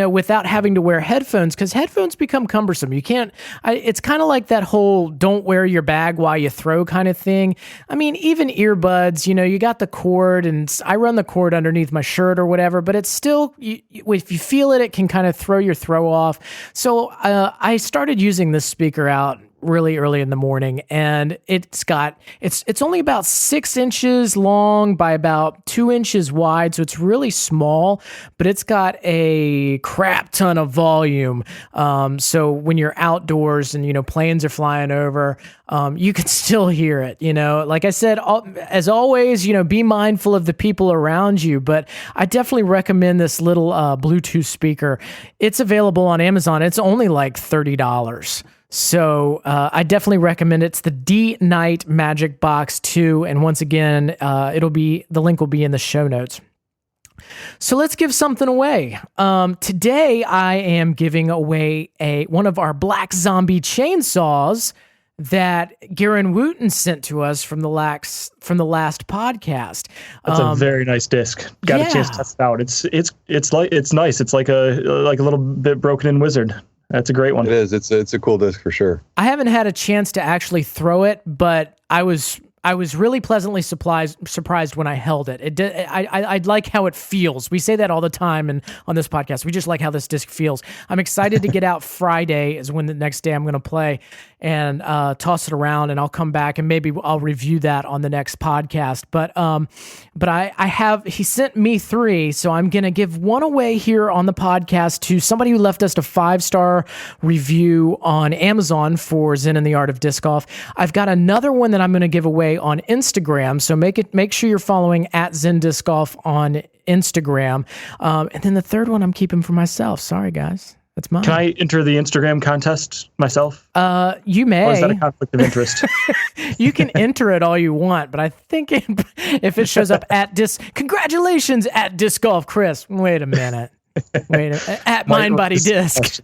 S1: without having to wear headphones, because headphones become cumbersome. You can't, it's kind of like that whole don't wear your bag while you throw kind of thing. I mean, even earbuds, you got the cord, and I run the cord underneath my shirt or whatever, but it's still, if you feel it, it can kind of throw your throw off. So I started using this speaker out really early in the morning, and it's only about 6 inches long by about 2 inches wide, so it's really small, but it's got a crap ton of volume. So when you're outdoors and planes are flying over, you can still hear it. Like I said, as always, be mindful of the people around you. But I definitely recommend this little Bluetooth speaker. It's available on Amazon. It's only like $30. So I definitely recommend it. It's the D-Night Magic Box 2. And once again, the link will be in the show notes. So let's give something away. Today I am giving away one of our Black Zombie chainsaws that Garen Wooten sent to us from the last podcast.
S3: That's a very nice disc. Got a chance to test it out. It's nice. It's like a little bit broken in Wizard. That's a great one.
S2: It is. It's a cool disc for sure.
S1: I haven't had a chance to actually throw it, but I was really pleasantly surprised when I held it. I like how it feels. We say that all the time and on this podcast. We just like how this disc feels. I'm excited to get out. Friday is when the next day I'm going to play and toss it around, and I'll come back and maybe I'll review that on the next podcast. But he sent me 3, so I'm going to give one away here on the podcast to somebody who left us a 5-star review on Amazon for Zen and the Art of Disc Golf. I've got another one that I'm going to give away on Instagram, so make sure you're following at Zen Disc Golf on Instagram. And then the third one I'm keeping for myself. Sorry, guys. That's mine.
S3: Can I enter the Instagram contest myself?
S1: You may.
S3: Or is that a conflict of interest?
S1: You can enter it all you want, but I think if it shows up congratulations at Disc Golf Chris. Wait a minute. At Mind Body Disc.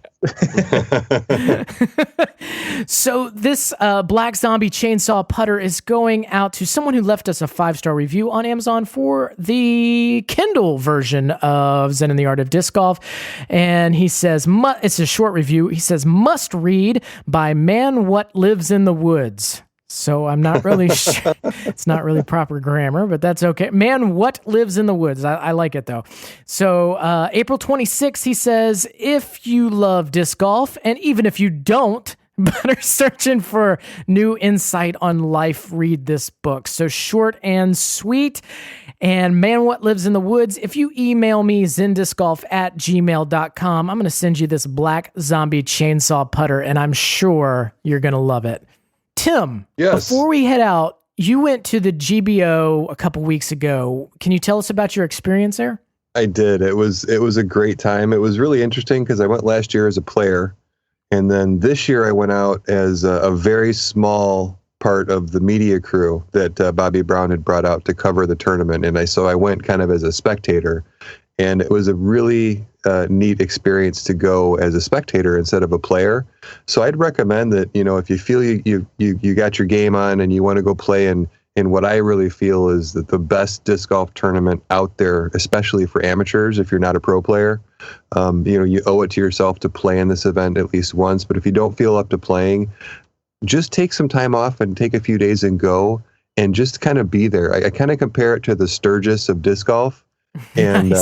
S1: So this Black Zombie chainsaw putter is going out to someone who left us a 5-star review on Amazon for the Kindle version of Zen and the Art of Disc Golf. And he says, it's a short review. He says, must read by Man What Lives in the Woods. So I'm not really sure. It's not really proper grammar, but that's okay. Man, What Lives in the Woods. I like it, though. So April 26th, he says, if you love disc golf, and even if you don't, but are searching for new insight on life, read this book. So short and sweet. And Man, What Lives in the Woods, if you email me, zendiscgolf@gmail.com, I'm going to send you this Black Zombie chainsaw putter, and I'm sure you're going to love it. Tim,
S2: yes.
S1: Before we head out, you went to the GBO a couple weeks ago. Can you tell us about your experience there?
S2: I did. It was a great time. It was really interesting because I went last year as a player, and then this year I went out as a very small part of the media crew that Bobby Brown had brought out to cover the tournament. And so I went kind of as a spectator, and it was a really neat experience to go as a spectator instead of a player. So I'd recommend that, if you feel you got your game on and you want to go play in what I really feel is that the best disc golf tournament out there, especially for amateurs, if you're not a pro player, you owe it to yourself to play in this event at least once. But if you don't feel up to playing, just take some time off and take a few days and go and just kind of be there. I kind of compare it to the Sturgis of disc golf. And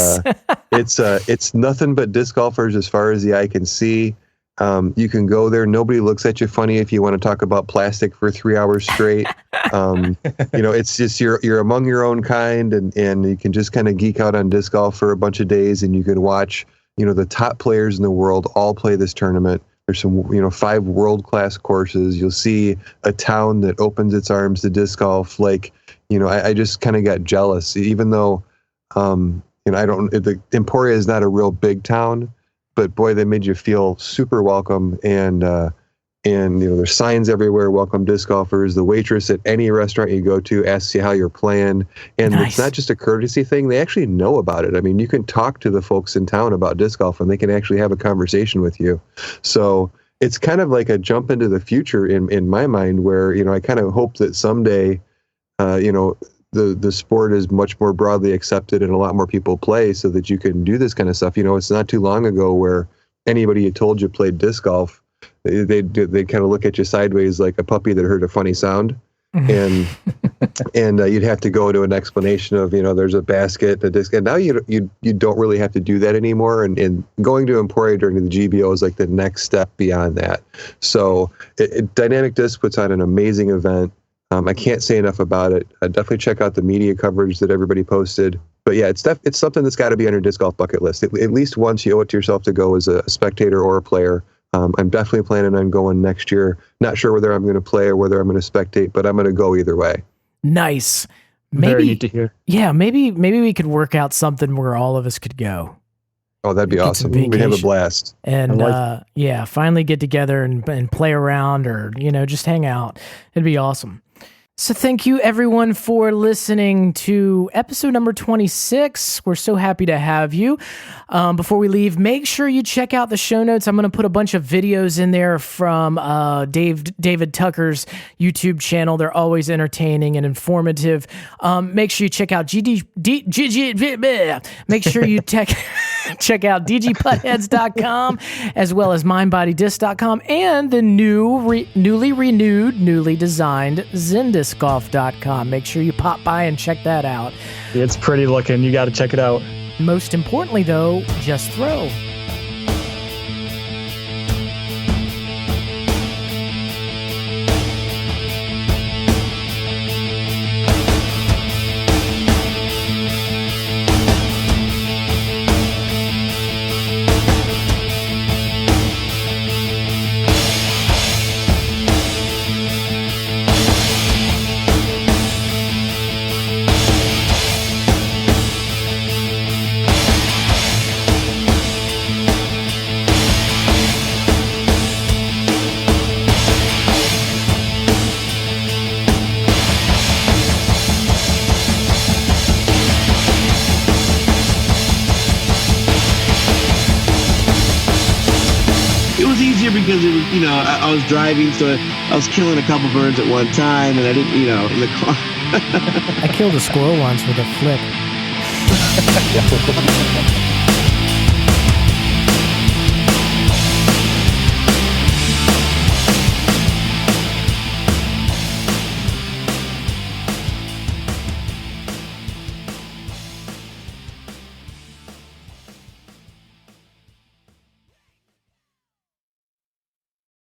S2: it's nothing but disc golfers as far as the eye can see. You can go there. Nobody looks at you funny if you want to talk about plastic for 3 hours straight. It's just you're among your own kind, and you can just kind of geek out on disc golf for a bunch of days, and you can watch the top players in the world all play this tournament. There's some 5 world-class courses. You'll see a town that opens its arms to disc golf. I just kind of got jealous, even though the Emporia is not a real big town, but boy, they made you feel super welcome. And there's signs everywhere, welcome disc golfers. The waitress at any restaurant you go to asks you how you're playing. And
S1: Nice.
S2: It's not just a courtesy thing. They actually know about it. I mean, you can talk to the folks in town about disc golf and they can actually have a conversation with you. So it's kind of like a jump into the future in my mind where, I kind of hope that someday, the sport is much more broadly accepted and a lot more people play so that you can do this kind of stuff. It's not too long ago where anybody who told you played disc golf, they kind of look at you sideways like a puppy that heard a funny sound. and you'd have to go to an explanation of, there's a basket, a disc, and now you don't really have to do that anymore. And going to Emporia during the GBO is like the next step beyond that. So Dynamic Disc puts on an amazing event. I can't say enough about it. Definitely check out the media coverage that everybody posted. But yeah, it's something that's got to be on your disc golf bucket list. At least once you owe it to yourself to go as a spectator or a player. I'm definitely planning on going next year. Not sure whether I'm going to play or whether I'm going to spectate, but I'm going to go either way.
S1: Nice.
S3: Very neat to hear.
S1: Yeah, maybe we could work out something where all of us could go.
S2: Oh, that'd be awesome. We'd have a blast.
S1: And finally get together and play around or, just hang out. It'd be awesome. So thank you everyone for listening to episode number 26. We're so happy to have you. Before we leave, make sure you check out the show notes. I'm going to put a bunch of videos in there from David Tucker's YouTube channel. They're always entertaining and informative. Make sure you check out make sure you check out dgputtheads.com as well as mindbodydisc.com and the newly renewed, newly designed zendiscgolf.com. Make sure you pop by and check that out.
S3: It's pretty looking. You got to check it out.
S1: Most importantly, though, just throw.
S4: Because it was, I was driving, so I was killing a couple birds at one time, and I didn't, in the car.
S1: I killed a squirrel once with a flip.